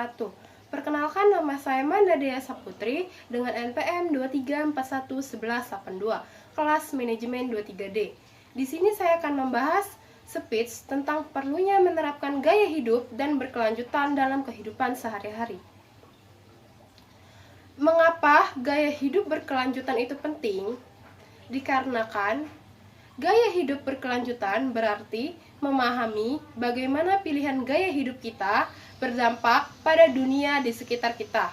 wabarakatuh. Perkenalkan, nama saya Manda Dea Saputri dengan NPM 23411182, kelas manajemen 23D. Di sini saya akan membahas speech tentang perlunya menerapkan gaya hidup dan berkelanjutan dalam kehidupan sehari-hari. Mengapa gaya hidup berkelanjutan itu penting? Dikarenakan gaya hidup berkelanjutan berarti memahami bagaimana pilihan gaya hidup kita berdampak pada dunia di sekitar kita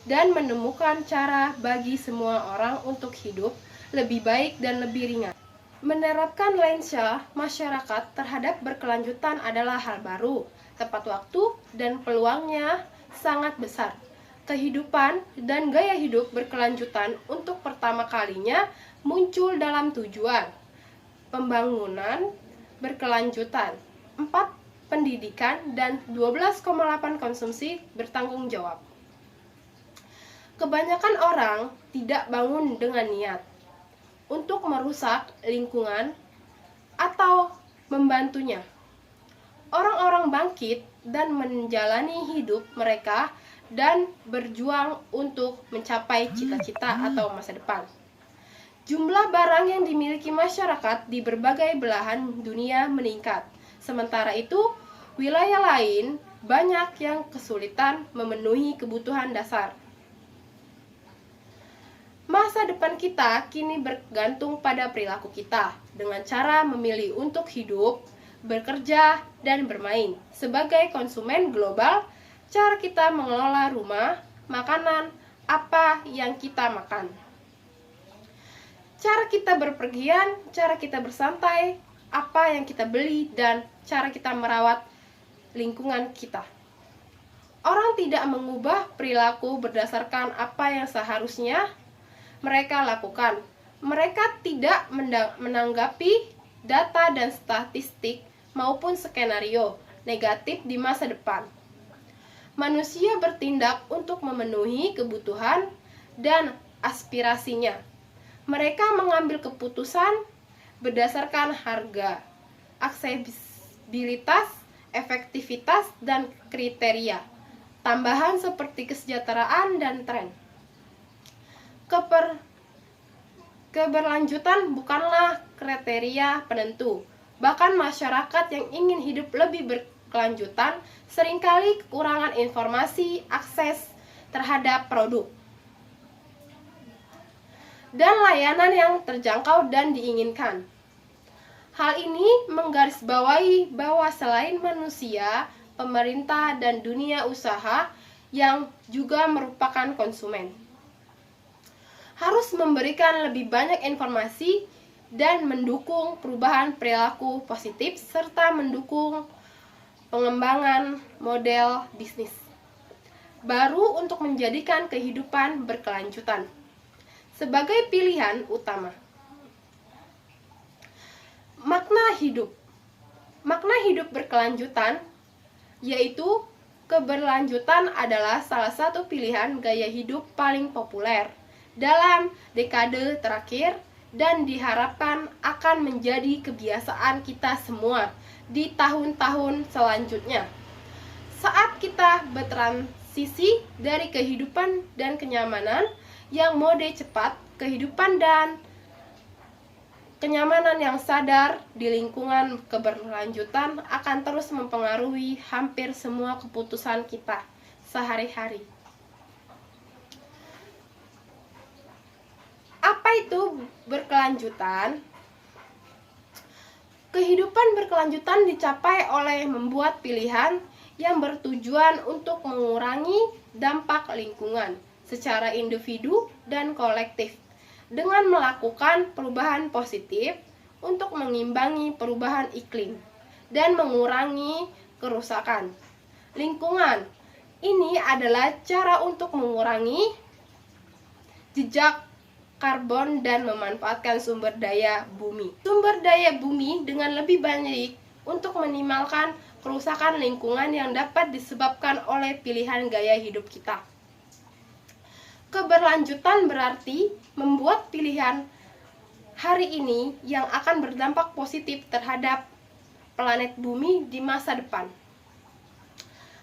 dan menemukan cara bagi semua orang untuk hidup lebih baik dan lebih ringan. Menerapkan lensa masyarakat terhadap berkelanjutan adalah hal baru, tepat waktu, dan peluangnya sangat besar. Kehidupan dan gaya hidup berkelanjutan untuk pertama kalinya muncul dalam tujuan pembangunan berkelanjutan 4 pendidikan dan 12,8 konsumsi bertanggung jawab. Kebanyakan orang tidak bangun dengan niat untuk merusak lingkungan atau membantunya. Orang-orang bangkit dan menjalani hidup mereka dan berjuang untuk mencapai cita-cita atau masa depan. Jumlah barang yang dimiliki masyarakat di berbagai belahan dunia meningkat. Sementara itu, wilayah lain banyak yang kesulitan memenuhi kebutuhan dasar. Masa depan kita kini bergantung pada perilaku kita dengan cara memilih untuk hidup, bekerja, dan bermain. Sebagai konsumen global, cara kita mengelola rumah, makanan, apa yang kita makan. Cara kita berpergian, cara kita bersantai, apa yang kita beli, dan cara kita merawat lingkungan kita. Orang tidak mengubah perilaku berdasarkan apa yang seharusnya mereka lakukan. Mereka tidak menanggapi data dan statistik maupun skenario negatif di masa depan. Manusia bertindak untuk memenuhi kebutuhan dan aspirasinya. Mereka mengambil keputusan berdasarkan harga, aksesibilitas, efektivitas, dan kriteria tambahan seperti kesejahteraan dan tren. Keberlanjutan bukanlah kriteria penentu. Bahkan masyarakat yang ingin hidup lebih berkelanjutan seringkali kekurangan informasi, akses terhadap produk dan layanan yang terjangkau dan diinginkan. Hal ini menggarisbawahi bahwa selain manusia, pemerintah, dan dunia usaha yang juga merupakan konsumen, harus memberikan lebih banyak informasi dan mendukung perubahan perilaku positif serta mendukung pengembangan model bisnis baru untuk menjadikan kehidupan berkelanjutan sebagai pilihan utama. Makna hidup berkelanjutan yaitu keberlanjutan adalah salah satu pilihan gaya hidup paling populer dalam dekade terakhir dan diharapkan akan menjadi kebiasaan kita semua di tahun-tahun selanjutnya. Saat kita bertransisi dari kehidupan dan kenyamanan yang mode cepat, kehidupan dan kenyamanan yang sadar di lingkungan keberlanjutan akan terus mempengaruhi hampir semua keputusan kita sehari-hari. Apa itu berkelanjutan? Kehidupan berkelanjutan dicapai oleh membuat pilihan yang bertujuan untuk mengurangi dampak lingkungan secara individu dan kolektif dengan melakukan perubahan positif untuk mengimbangi perubahan iklim dan mengurangi kerusakan lingkungan. Ini adalah cara untuk mengurangi jejak karbon dan memanfaatkan sumber daya bumi. Sumber daya bumi dengan lebih banyak untuk meminimalkan kerusakan lingkungan yang dapat disebabkan oleh pilihan gaya hidup kita. Keberlanjutan berarti membuat pilihan hari ini yang akan berdampak positif terhadap planet bumi di masa depan.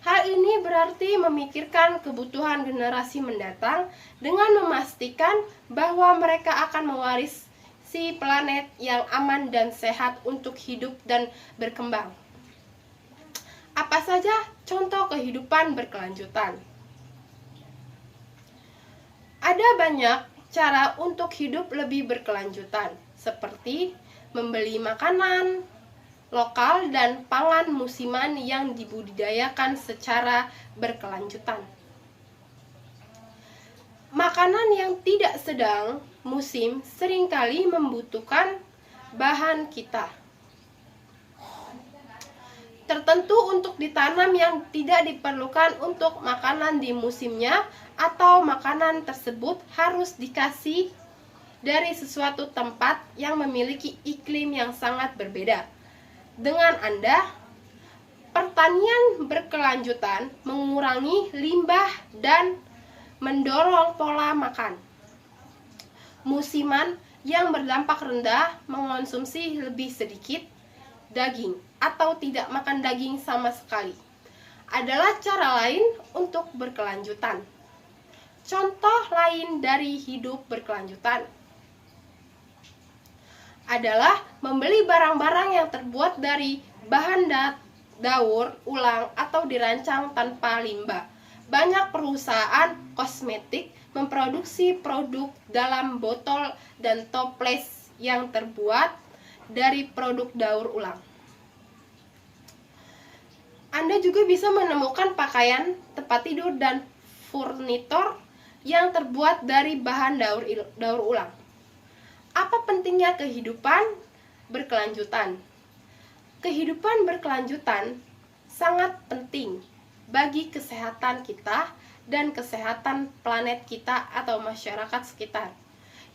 Hal ini berarti memikirkan kebutuhan generasi mendatang dengan memastikan bahwa mereka akan mewarisi planet yang aman dan sehat untuk hidup dan berkembang. Apa saja contoh kehidupan berkelanjutan? Ada banyak cara untuk hidup lebih berkelanjutan, seperti membeli makanan lokal dan pangan musiman yang dibudidayakan secara berkelanjutan. Makanan yang tidak sedang musim seringkali membutuhkan bahan kita tertentu untuk ditanam yang tidak diperlukan untuk makanan di musimnya, atau makanan tersebut harus dikasih dari sesuatu tempat yang memiliki iklim yang sangat berbeda dengan Anda. Pertanian berkelanjutan mengurangi limbah dan mendorong pola makan musiman yang berdampak rendah, mengonsumsi lebih sedikit daging atau tidak makan daging sama sekali adalah cara lain untuk berkelanjutan. Contoh lain dari hidup berkelanjutan adalah membeli barang-barang yang terbuat dari bahan daur ulang atau dirancang tanpa limbah. Banyak perusahaan kosmetik memproduksi produk dalam botol dan toples yang terbuat dari produk daur ulang. Anda juga bisa menemukan pakaian, tempat tidur, dan furnitur yang terbuat dari bahan daur ulang. Apa pentingnya kehidupan berkelanjutan? Kehidupan berkelanjutan sangat penting bagi kesehatan kita dan kesehatan planet kita atau masyarakat sekitar.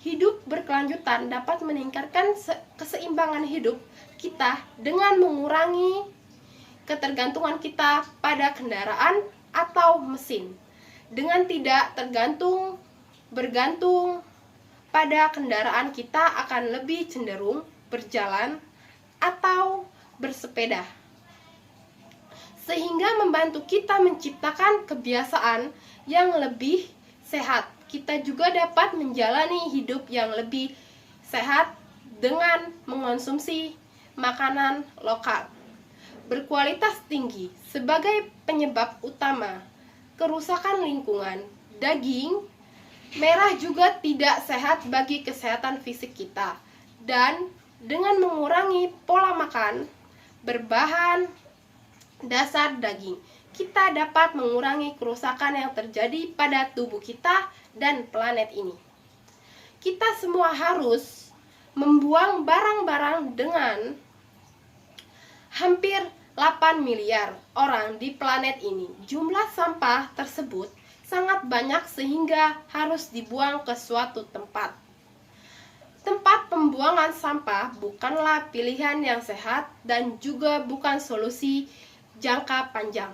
Hidup berkelanjutan dapat meningkatkan keseimbangan hidup kita dengan mengurangi ketergantungan kita pada kendaraan atau mesin, dengan tidak bergantung pada kendaraan. Kita akan lebih cenderung berjalan atau bersepeda, sehingga membantu kita menciptakan kebiasaan yang lebih sehat. Kita juga dapat menjalani hidup yang lebih sehat dengan mengonsumsi makanan lokal berkualitas tinggi sebagai penyebab utama kerusakan lingkungan. Daging merah juga tidak sehat bagi kesehatan fisik kita, dan dengan mengurangi pola makan berbahan dasar daging, kita dapat mengurangi kerusakan yang terjadi pada tubuh kita dan planet ini. Kita semua harus membuang barang-barang dengan hampir 8 miliar orang di planet ini. Jumlah sampah tersebut sangat banyak sehingga harus dibuang ke suatu tempat. Tempat pembuangan sampah bukanlah pilihan yang sehat dan juga bukan solusi jangka panjang.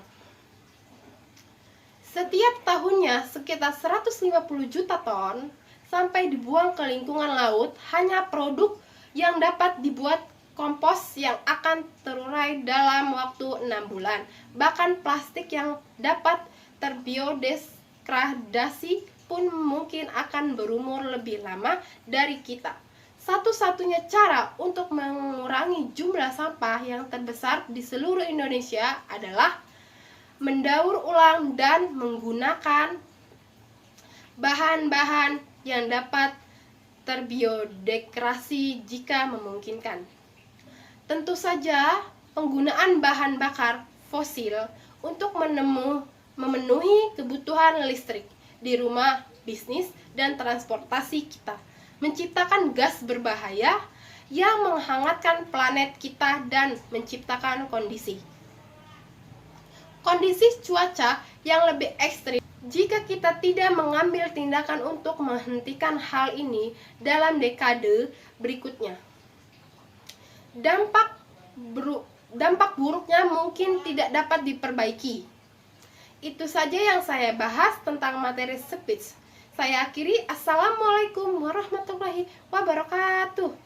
Setiap tahunnya sekitar 150 juta ton sampai dibuang ke lingkungan laut, hanya produk yang dapat dibuat kompos yang akan terurai dalam waktu 6 bulan. Bahkan plastik yang dapat terbiodegradasi pun mungkin akan berumur lebih lama dari kita. Satu-satunya cara untuk mengurangi jumlah sampah yang terbesar di seluruh Indonesia adalah mendaur ulang dan menggunakan bahan-bahan yang dapat terbiodegradasi jika memungkinkan. Tentu saja, penggunaan bahan bakar fosil untuk memenuhi kebutuhan listrik di rumah, bisnis, dan transportasi kita menciptakan gas berbahaya yang menghangatkan planet kita dan menciptakan kondisi cuaca yang lebih ekstrim. Jika kita tidak mengambil tindakan untuk menghentikan hal ini dalam dekade berikutnya, dampak buruknya mungkin tidak dapat diperbaiki. Itu saja yang saya bahas tentang materi speech. Saya akhiri. Assalamualaikum warahmatullahi wabarakatuh.